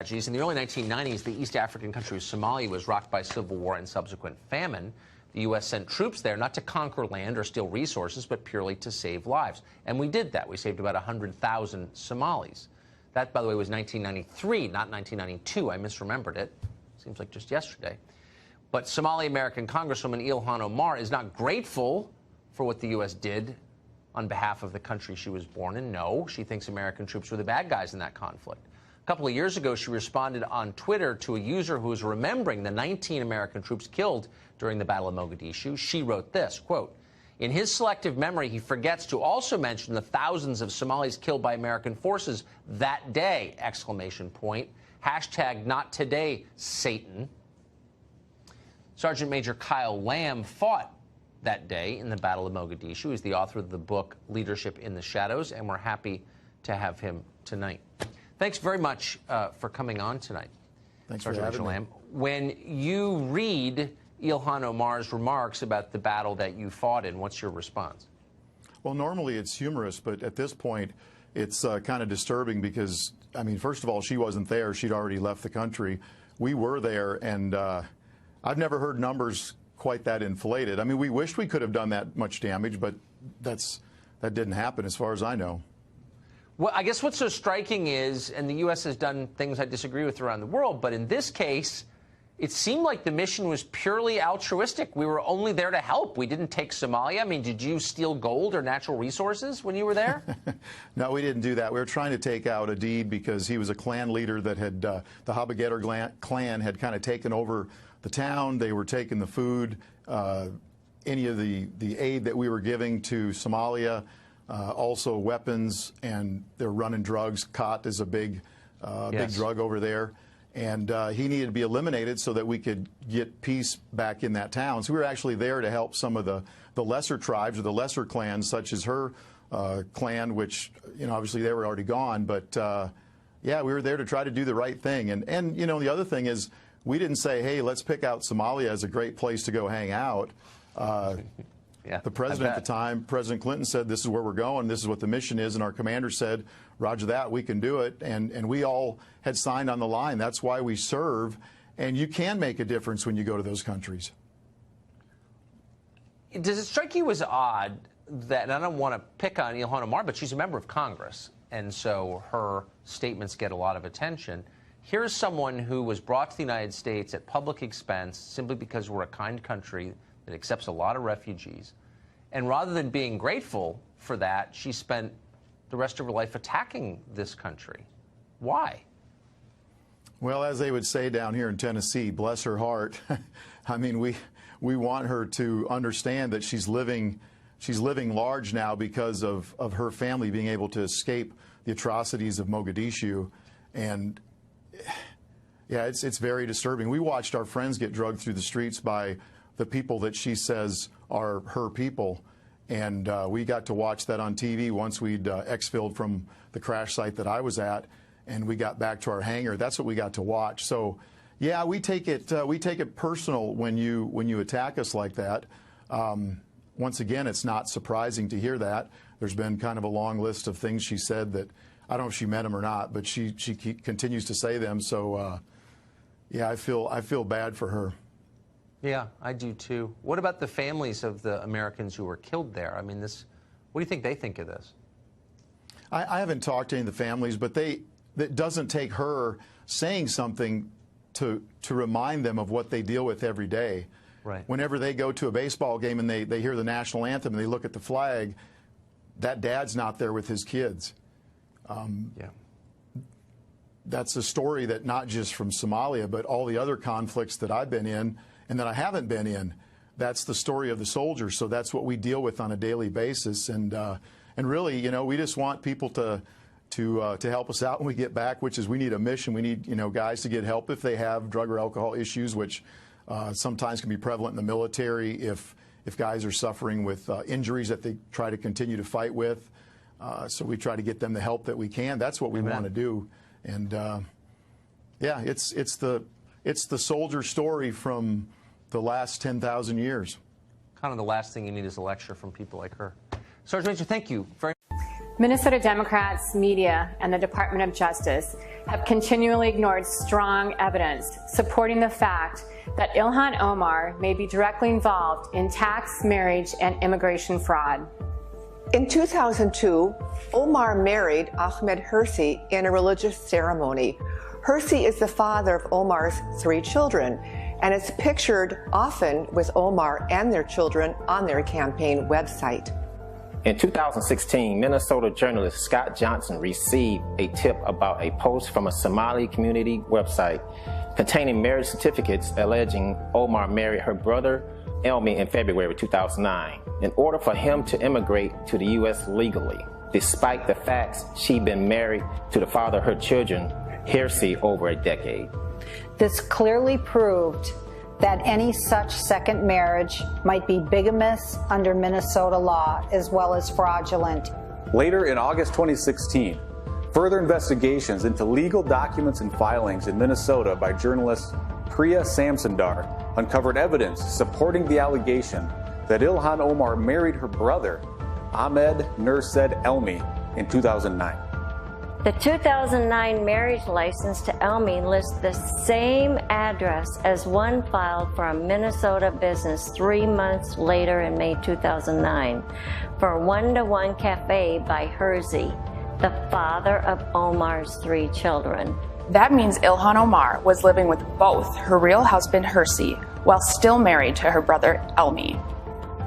In the early 1990s, the East African country of Somalia was rocked by civil war and subsequent famine. The U.S. sent troops there not to conquer land or steal resources, but purely to save lives. And we did that. We saved about 100,000 Somalis. That, by the way, was 1993, not 1992. I misremembered it. Seems like just yesterday. But Somali-American Congresswoman Ilhan Omar is not grateful for what the U.S. did on behalf of the country she was born in. No, she thinks American troops were the bad guys in that conflict. A couple of years ago, she responded on Twitter to a user who was remembering the 19 American troops killed during the Battle of Mogadishu. She wrote this, quote, "In his selective memory, he forgets to also mention the thousands of Somalis killed by American forces that day!" Exclamation point. Hashtag not today, Satan. Sergeant Major Kyle Lamb fought that day in the Battle of Mogadishu. He's the author of the book Leadership in the Shadows, and we're happy to have him tonight. Thanks very much for coming on tonight. Thanks Sergeant for having Major me. Lamb. When you read Ilhan Omar's remarks about the battle that you fought in, what's your response? Well, normally it's humorous, but at this point it's kind of disturbing because, I mean, first of all, she wasn't there. She'd already left the country. We were there, and I've never heard numbers quite that inflated. I mean, we wished we could have done that much damage, but that didn't happen as far as I know. Well, I guess what's so striking is, and the U.S. has done things I disagree with around the world, but in this case, it seemed like the mission was purely altruistic. We were only there to help. We didn't take Somalia. I mean, did you steal gold or natural resources when you were there? No, we didn't do that. We were trying to take out Adid because he was a clan leader that had, the Habagetter clan had kind of taken over the town. They were taking the food, any of the aid that we were giving to Somalia. Also weapons, and they're running drugs. Khat is a big drug over there. And he needed to be eliminated so that we could get peace back in that town. So we were actually there to help some of the lesser tribes or the lesser clans, such as her clan, which, you know, obviously they were already gone. But, yeah, we were there to try to do the right thing. And you know, the other thing is we didn't say, hey, let's pick out Somalia as a great place to go hang out. Yeah, the president at the time, President Clinton, said this is where we're going, this is what the mission is, and our commander said, roger that, we can do it, and we all had signed on the line. That's why we serve, and you can make a difference when you go to those countries. Does it strike you as odd that, and I don't want to pick on Ilhan Omar, but she's a member of Congress, and so her statements get a lot of attention. Here's someone who was brought to the United States at public expense simply because we're a kind country that accepts a lot of refugees. And rather than being grateful for that, she spent the rest of her life attacking this country. Why? Well, as they would say down here in Tennessee, bless her heart. I mean, we want her to understand that she's living large now because of her family being able to escape the atrocities of Mogadishu. And yeah, it's very disturbing. We watched our friends get drugged through the streets by the people that she says are her people. And we got to watch that on TV once we'd exfilled from the crash site that I was at, and we got back to our hangar. That's what we got to watch. So, yeah, we take it personal when you attack us like that. Once again, it's not surprising to hear that. There's been kind of a long list of things she said that I don't know if she meant them or not, but she continues to say them. So, yeah, I feel bad for her. Yeah, I do too. What about the families of the Americans who were killed there? I mean, what do you think they think of this? I haven't talked to any of the families, but it doesn't take her saying something to remind them of what they deal with every day. Right. Whenever they go to a baseball game and they hear the national anthem and they look at the flag, that dad's not there with his kids. Yeah. That's a story that not just from Somalia, but all the other conflicts that I've been in and that I haven't been in. That's the story of the soldier. So that's what we deal with on a daily basis. And really, you know, we just want people to help us out when we get back, which is we need a mission. We need, you know, guys to get help if they have drug or alcohol issues, which sometimes can be prevalent in the military if guys are suffering with injuries that they try to continue to fight with. So we try to get them the help that we can. That's what we want to do. And yeah, it's the soldier story from the last 10,000 years. Kind of the last thing you need is a lecture from people like her. Sergeant Major, thank you very much. Minnesota Democrats, media, and the Department of Justice have continually ignored strong evidence supporting the fact that Ilhan Omar may be directly involved in tax, marriage, and immigration fraud. In 2002, Omar married Ahmed Hirsi in a religious ceremony. Hirsi is the father of Omar's 3 children and is pictured often with Omar and their children on their campaign website. In 2016, Minnesota journalist Scott Johnson received a tip about a post from a Somali community website containing marriage certificates alleging Omar married her brother, Elmi, in February 2009 in order for him to immigrate to the U.S. legally, despite the facts she'd been married to the father of her children, Hirsi, over a decade. This clearly proved that any such second marriage might be bigamous under Minnesota law as well as fraudulent. Later in August 2016, further investigations into legal documents and filings in Minnesota by journalist Priya Samsundar uncovered evidence supporting the allegation that Ilhan Omar married her brother, Ahmed Nursed Elmi, in 2009. The 2009 marriage license to Elmi lists the same address as one filed for a Minnesota business 3 months later in May 2009 for a one-to-one cafe by Hirsi, the father of Omar's 3 children. That means Ilhan Omar was living with both her real husband Hirsi while still married to her brother Elmi.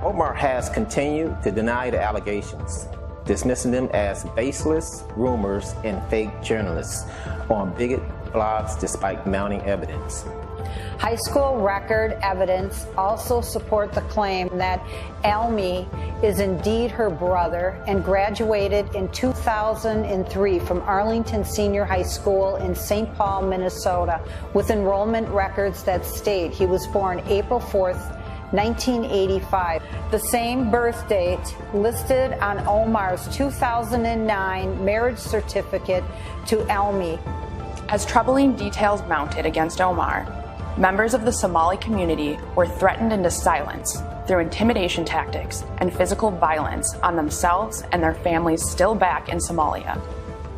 Omar has continued to deny the allegations, dismissing them as baseless rumors and fake journalists on bigot blogs despite mounting evidence. High school record evidence also support the claim that Elmi is indeed her brother and graduated in 2003 from Arlington Senior High School in St. Paul, Minnesota, with enrollment records that state he was born April 4th, 1985. The same birth date listed on Omar's 2009 marriage certificate to Elmi. As troubling details mounted against Omar, members of the Somali community were threatened into silence through intimidation tactics and physical violence on themselves and their families still back in Somalia.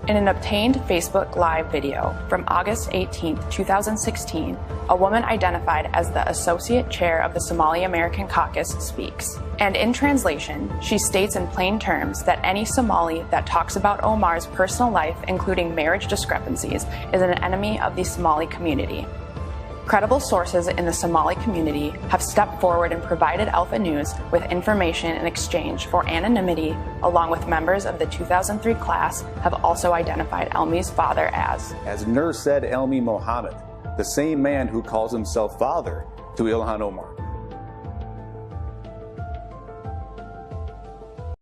In an obtained Facebook Live video from August 18, 2016, a woman identified as the Associate Chair of the Somali American Caucus speaks. And in translation, she states in plain terms that any Somali that talks about Omar's personal life, including marriage discrepancies, is an enemy of the Somali community. Credible sources in the Somali community have stepped forward and provided Alpha News with information in exchange for anonymity, along with members of the 2003 class have also identified Elmi's father as Nursed Elmi Mohammed, the same man who calls himself father to Ilhan Omar.